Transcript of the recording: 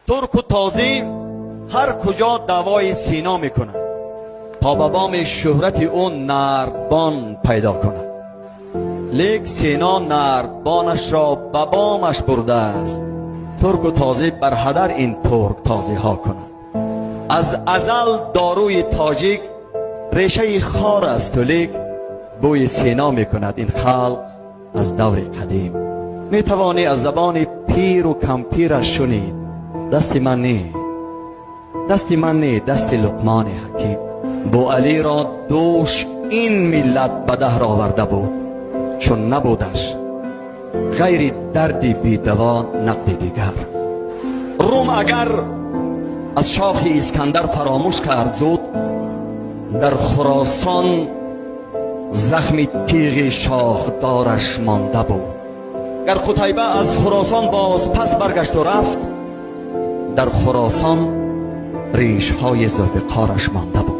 ترک و تازی هر کجا دوای سینا میکنه تا به بام شهرت اون نردبان پیدا کنه. لیک سینا نردبانش را به بامش برده است. ترک و تازی بر هدر این ترک تازی ها کنه. از ازل داروی تاجیک ریشه خار است و لیک بوی سینا میکند این خلق از دور قدیم. میتوانی از زبان پیر و کمپیرش شنید دست من نی، دست من نی، دست لقمان حکیم. بو علی را دوش این ملت به دهر آورده بود چون نبودش غیر دردی بی دوا نقد دیگر. روم اگر از شاخ اسکندر فراموش کرد زود، در خراسان زخم تیغ شاخدارش مانده بود. گر قتیبه از خراسان باز پس برگشت و رفت، در خراسان ریش های ذوالفقارش مانده بود.